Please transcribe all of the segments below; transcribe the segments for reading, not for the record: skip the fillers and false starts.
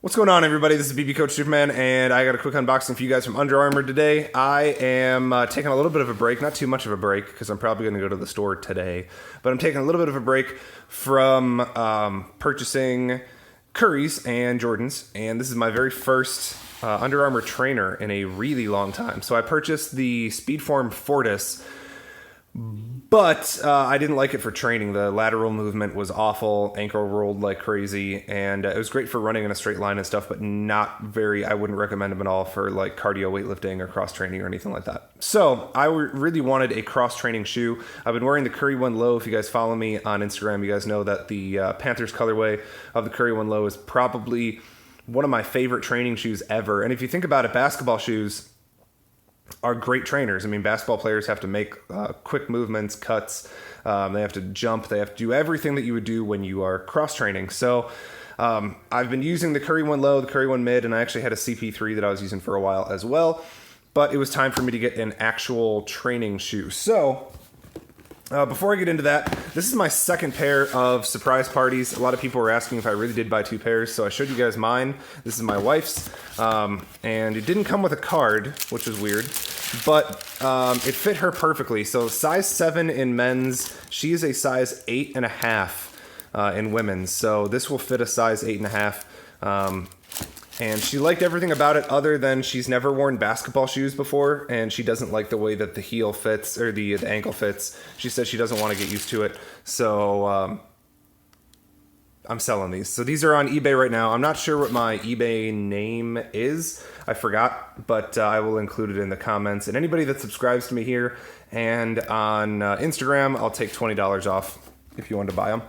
What's going on, everybody? This is BB Coach Superman, and I got a quick unboxing for you guys from Under Armour today. I am taking a little bit of a break, not too much of a break, because I'm probably going to go to the store today, but I'm taking a little bit of a break from purchasing Currys and Jordans, and this is my very first Under Armour trainer in a really long time. So I purchased the Speedform Fortis, but I didn't like it for training. The lateral movement was awful, ankle rolled like crazy, and it was great for running in a straight line and stuff, but not very, I wouldn't recommend them at all for like cardio weightlifting or cross training or anything like that. So I really wanted a cross training shoe. I've been wearing the Curry One Low. If you guys follow me on Instagram, you guys know that the Panthers colorway of the Curry One Low is probably one of my favorite training shoes ever. And if you think about it, basketball shoes are great trainers. I mean, basketball players have to make quick movements, cuts. They have to jump. They have to do everything that you would do when you are cross training. So I've been using the Curry One Low, the Curry One Mid, and I actually had a CP3 that I was using for a while as well. But it was time for me to get an actual training shoe. So before I get into that, this is my second pair of surprise parties. A lot of people were asking if I really did buy two pairs, so I showed you guys mine. This is my wife's, and it didn't come with a card, which was weird, but it fit her perfectly. So size 7 in men's, she is a size 8.5 in women's, so this will fit a size 8.5. And she liked everything about it other than she's never worn basketball shoes before, and she doesn't like the way that the heel fits, or the ankle fits. She says she doesn't want to get used to it. So I'm selling these. So these are on eBay right now. I'm not sure what my eBay name is. I forgot, but I will include it in the comments. And anybody that subscribes to me here and on Instagram, I'll take $20 off if you want to buy them.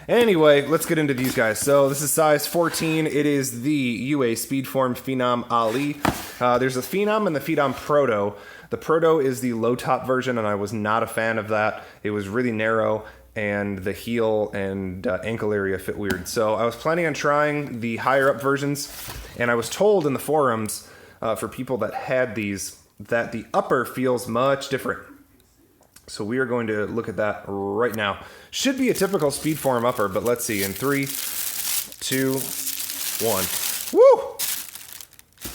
Anyway, let's get into these guys. So this is size 14. It is the UA Speedform Phenom Ali. There's a Phenom and the Phenom Proto. The Proto is the low top version, and I was not a fan of that. It was really narrow, and the heel and ankle area fit weird. So I was planning on trying the higher up versions, and I was told in the forums for people that had these that the upper feels much different. So we are going to look at that right now. Should be a typical Speedform upper, but let's see. In 3, 2, 1. Woo!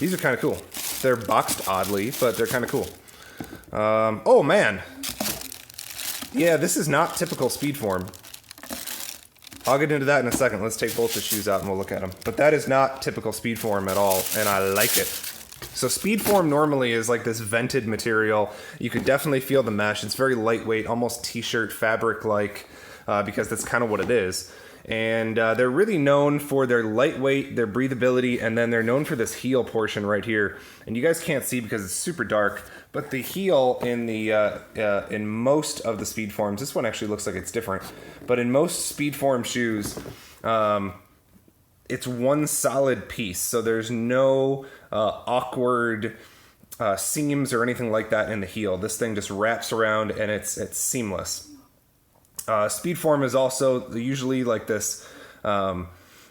These are kind of cool. They're boxed oddly, but they're kind of cool. Oh man. Yeah, this is not typical Speedform. I'll get into that in a second. Let's take both the shoes out and we'll look at them. But that is not typical Speedform at all, and I like it. So Speedform normally is like this vented material. You could definitely feel the mesh. It's very lightweight, almost t-shirt fabric-like, because that's kind of what it is. And they're really known for their lightweight, their breathability, and then they're known for this heel portion right here. And you guys can't see because it's super dark, but the heel in the in most of the Speedforms, this one actually looks like it's different, but in most Speedform shoes, it's one solid piece, so there's no awkward seams or anything like that in the heel. This thing just wraps around and it's seamless. Speedform is also usually like this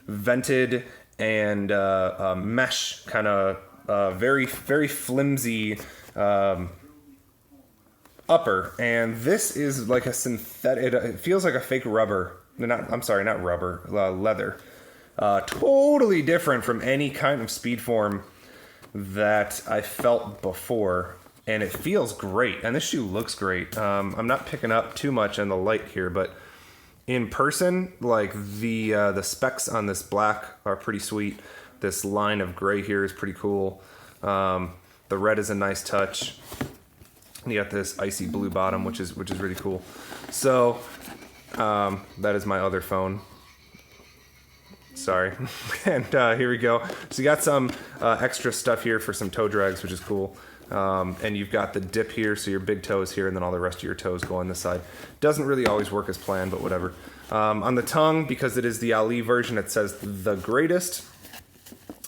vented and mesh kind of very, very flimsy upper, and this is like a synthetic. It feels like a fake rubber. Not rubber, leather. Totally different from any kind of Speedform that I felt before, and it feels great, and this shoe looks great. I'm not picking up too much in the light here, but in person, like the specs on this black are pretty sweet. This line of gray here is pretty cool. The red is a nice touch. And you got this icy blue bottom, which is really cool. So that is my other phone. Sorry. And here we go. So you got some extra stuff here for some toe drags, which is cool. And you've got the dip here, so your big toe is here, and then all the rest of your toes go on this side. Doesn't really always work as planned, but whatever. On the tongue, because it is the Ali version, it says the greatest.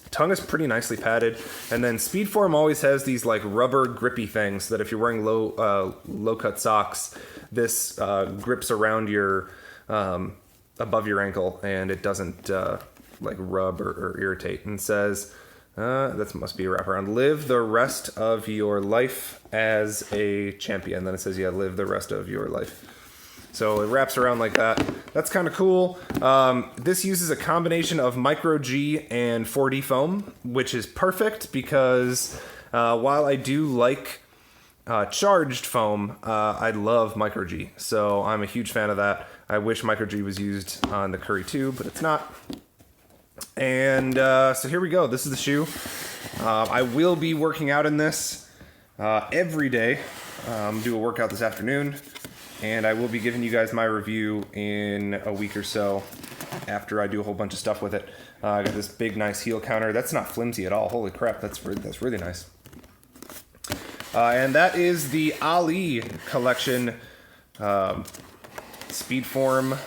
Tongue is pretty nicely padded, and then Speedform always has these like rubber grippy things that if you're wearing low cut socks, this grips around your above your ankle, and it doesn't like rub or irritate. And says that must be a wraparound. Live the rest of your life as a champion. Then it says, yeah, live the rest of your life. So it wraps around like that. that's kind of cool. This uses a combination of Micro G and 4D foam, which is perfect because while I do like charged foam, I love Micro G. So I'm a huge fan of that. I wish Micro G was used on the Curry 2, but it's not. And so here we go. This is the shoe. I will be working out in this every day. Do a workout this afternoon, and I will be giving you guys my review in a week or so after I do a whole bunch of stuff with it. I got this big, nice heel counter. That's not flimsy at all. Holy crap, that's really nice. And that is the Ali collection Speedform.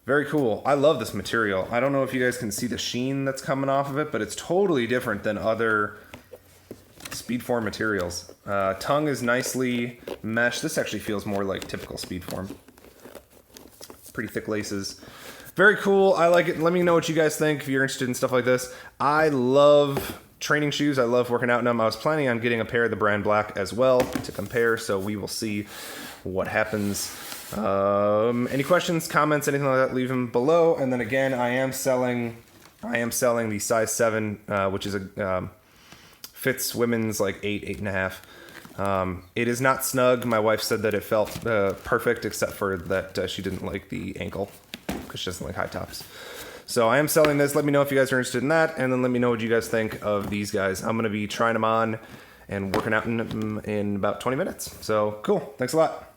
Very cool. I love this material. I don't know if you guys can see the sheen that's coming off of it, but it's totally different than other Speedform materials. Tongue is nicely meshed. This actually feels more like typical Speedform. Pretty thick laces. Very cool. I like it. Let me know what you guys think if you're interested in stuff like this. I love training shoes. I love working out in them. I was planning on getting a pair of the brand black as well to compare, so we will see what happens. Any questions, comments, anything like that, leave them below. And then again, I am selling the size 7, which is a fits women's like 8.5. It is not snug. My wife said that it felt perfect, except for that she didn't like the ankle because she doesn't like high tops. So I am selling this. Let me know if you guys are interested in that, and then let me know what you guys think of these guys. I'm going to be trying them on and working out in about 20 minutes. So cool. Thanks a lot.